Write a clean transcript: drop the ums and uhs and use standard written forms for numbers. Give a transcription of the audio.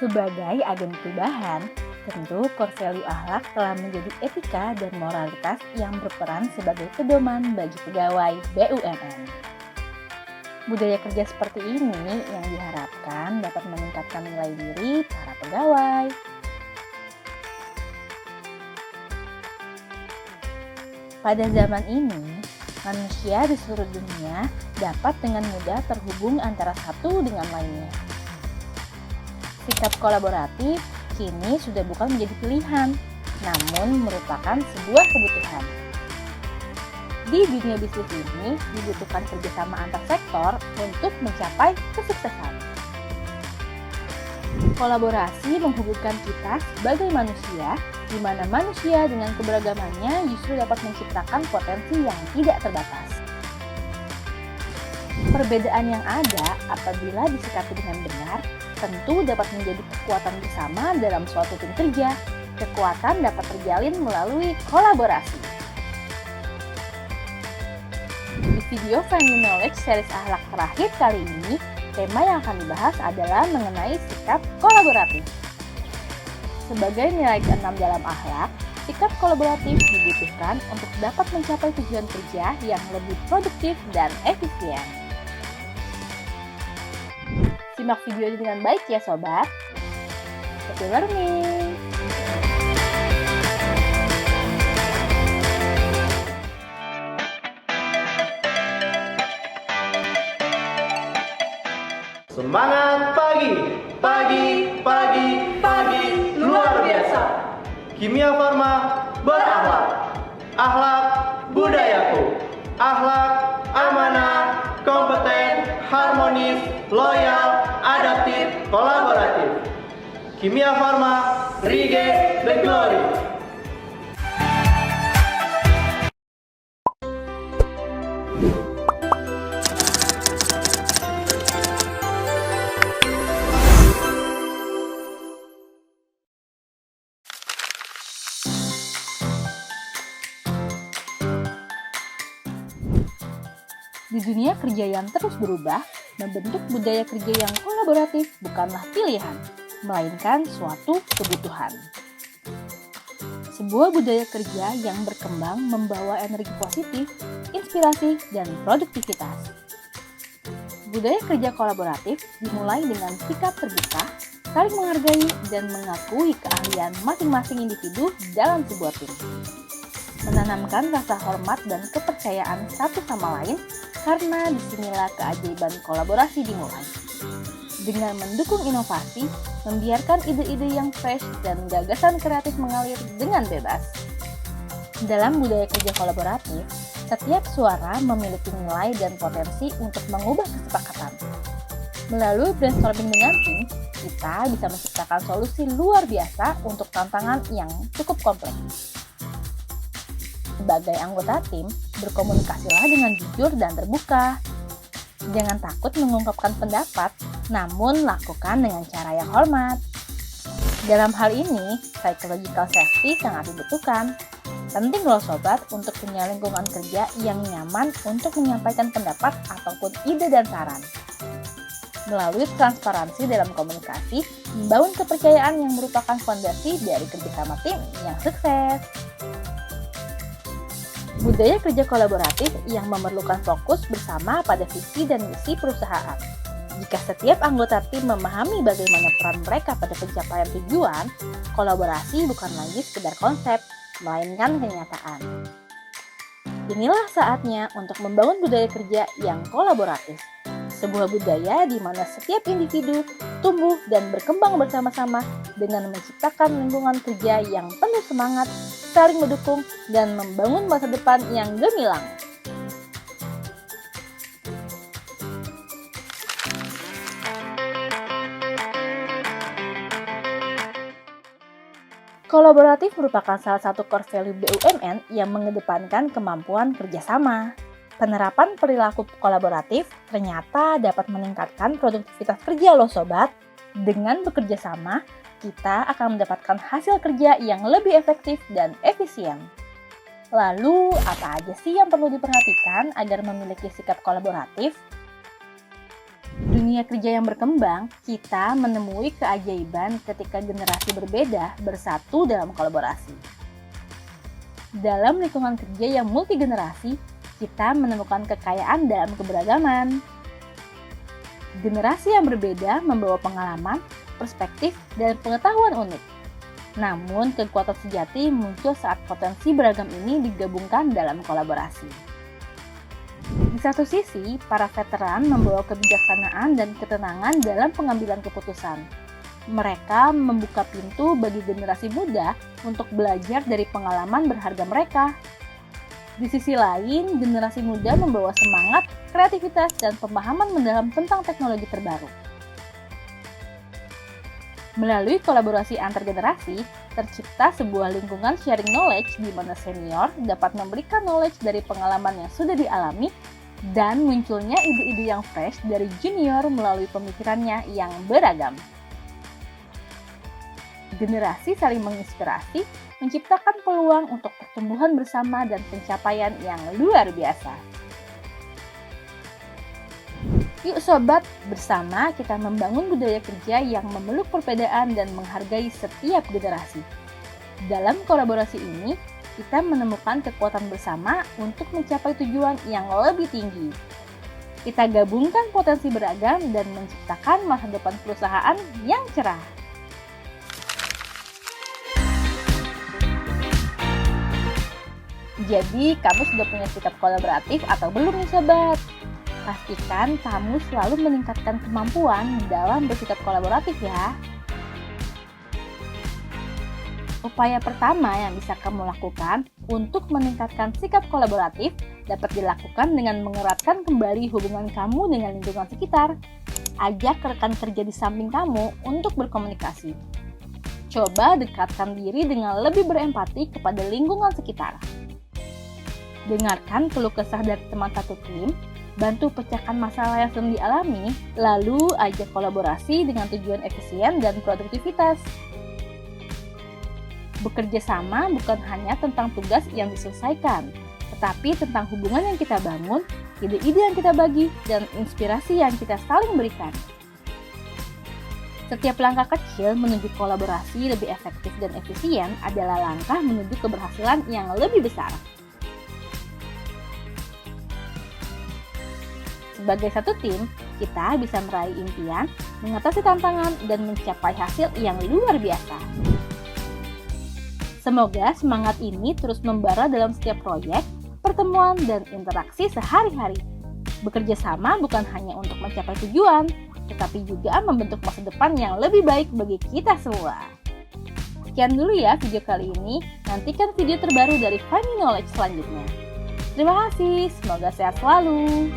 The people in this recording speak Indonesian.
Sebagai agen perubahan, tentu core value akhlak telah menjadi etika dan moralitas yang berperan sebagai pedoman bagi pegawai BUMN. Budaya kerja seperti ini yang diharapkan dapat meningkatkan nilai diri para pegawai. Pada zaman ini, manusia di seluruh dunia dapat dengan mudah terhubung antara satu dengan lainnya. Sikap kolaboratif kini sudah bukan menjadi pilihan, namun merupakan sebuah kebutuhan. Di dunia bisnis ini dibutuhkan kerjasama antar sektor untuk mencapai kesuksesan. Kolaborasi menghubungkan kita sebagai manusia, di mana manusia dengan keberagamannya justru dapat menciptakan potensi yang tidak terbatas. Perbedaan yang ada apabila disikapi dengan benar, tentu dapat menjadi kekuatan bersama dalam suatu tim kerja. Kekuatan dapat terjalin melalui kolaborasi. Di video Finding Knowledge series akhlak terakhir kali ini, tema yang akan dibahas adalah mengenai sikap kolaboratif. Sebagai nilai keenam dalam akhlak, sikap kolaboratif dibutuhkan untuk dapat mencapai tujuan kerja yang lebih produktif dan efisien. Simak video ini dengan baik ya sobat. Happy learning! Semangat pagi, pagi, pagi, pagi, luar biasa. Kimia Farma berakhlak, akhlak budayaku, akhlak amanah, kompeten, harmonis, loyal, adaptif, kolaboratif. Kimia Farma, Rige the Glory. Di dunia kerja yang terus berubah, membentuk budaya kerja yang kolaboratif bukanlah pilihan, melainkan suatu kebutuhan. Sebuah budaya kerja yang berkembang membawa energi positif, inspirasi, dan produktivitas. Budaya kerja kolaboratif dimulai dengan sikap terbuka, saling menghargai, dan mengakui keahlian masing-masing individu dalam sebuah tim. Menanamkan rasa hormat dan kepercayaan satu sama lain, karena disinilah keajaiban kolaborasi dimulai. Dengan mendukung inovasi, membiarkan ide-ide yang fresh dan gagasan kreatif mengalir dengan bebas. Dalam budaya kerja kolaboratif, setiap suara memiliki nilai dan potensi untuk mengubah kesepakatan. Melalui brainstorming dengan tim, kita bisa menciptakan solusi luar biasa untuk tantangan yang cukup kompleks. Sebagai anggota tim, berkomunikasilah dengan jujur dan terbuka. Jangan takut mengungkapkan pendapat, namun lakukan dengan cara yang hormat. Dalam hal ini, psychological safety sangat dibutuhkan. Penting loh sobat untuk punya lingkungan kerja yang nyaman untuk menyampaikan pendapat ataupun ide dan saran. Melalui transparansi dalam komunikasi, membangun kepercayaan yang merupakan fondasi dari kerjasama tim yang sukses. Budaya kerja kolaboratif yang memerlukan fokus bersama pada visi dan misi perusahaan. Jika setiap anggota tim memahami bagaimana peran mereka pada pencapaian tujuan, kolaborasi bukan lagi sekedar konsep, melainkan kenyataan. Inilah saatnya untuk membangun budaya kerja yang kolaboratif. Sebuah budaya di mana setiap individu tumbuh dan berkembang bersama-sama dengan menciptakan lingkungan kerja yang penuh semangat, saling mendukung, dan membangun masa depan yang gemilang. Kolaboratif merupakan salah satu core value BUMN yang mengedepankan kemampuan kerjasama. Penerapan perilaku kolaboratif ternyata dapat meningkatkan produktivitas kerja loh sobat. Dengan bekerja sama, kita akan mendapatkan hasil kerja yang lebih efektif dan efisien. Lalu, apa aja sih yang perlu diperhatikan agar memiliki sikap kolaboratif? Dunia kerja yang berkembang, kita menemui keajaiban ketika generasi berbeda bersatu dalam kolaborasi. Dalam lingkungan kerja yang multigenerasi, kita menemukan kekayaan dalam keberagaman. Generasi yang berbeda membawa pengalaman, perspektif, dan pengetahuan unik. Namun, kekuatan sejati muncul saat potensi beragam ini digabungkan dalam kolaborasi. Di satu sisi, para veteran membawa kebijaksanaan dan ketenangan dalam pengambilan keputusan. Mereka membuka pintu bagi generasi muda untuk belajar dari pengalaman berharga mereka. Di sisi lain, generasi muda membawa semangat, kreativitas, dan pemahaman mendalam tentang teknologi terbaru. Melalui kolaborasi antar generasi, tercipta sebuah lingkungan sharing knowledge di mana senior dapat memberikan knowledge dari pengalaman yang sudah dialami dan munculnya ide-ide yang fresh dari junior melalui pemikirannya yang beragam. Generasi saling menginspirasi, menciptakan peluang untuk pertumbuhan bersama dan pencapaian yang luar biasa. Yuk sobat, bersama kita membangun budaya kerja yang memeluk perbedaan dan menghargai setiap generasi. Dalam kolaborasi ini, kita menemukan kekuatan bersama untuk mencapai tujuan yang lebih tinggi. Kita gabungkan potensi beragam dan menciptakan masa depan perusahaan yang cerah. Jadi, kamu sudah punya sikap kolaboratif atau belum nih sobat? Pastikan kamu selalu meningkatkan kemampuan dalam bersikap kolaboratif ya. Upaya pertama yang bisa kamu lakukan untuk meningkatkan sikap kolaboratif dapat dilakukan dengan mengeratkan kembali hubungan kamu dengan lingkungan sekitar. Ajak rekan kerja di samping kamu untuk berkomunikasi. Coba dekatkan diri dengan lebih berempati kepada lingkungan sekitar. Dengarkan keluh kesah dari teman satu tim, bantu pecahkan masalah yang sedang dialami, lalu ajak kolaborasi dengan tujuan efisien dan produktivitas. Bekerja sama bukan hanya tentang tugas yang diselesaikan, tetapi tentang hubungan yang kita bangun, ide-ide yang kita bagi, dan inspirasi yang kita saling berikan. Setiap langkah kecil menuju kolaborasi lebih efektif dan efisien adalah langkah menuju keberhasilan yang lebih besar. Sebagai satu tim, kita bisa meraih impian, mengatasi tantangan, dan mencapai hasil yang luar biasa. Semoga semangat ini terus membara dalam setiap proyek, pertemuan, dan interaksi sehari-hari. Bekerja sama bukan hanya untuk mencapai tujuan, tetapi juga membentuk masa depan yang lebih baik bagi kita semua. Sekian dulu ya video kali ini, nantikan video terbaru dari Find Me Knowledge selanjutnya. Terima kasih, semoga sehat selalu.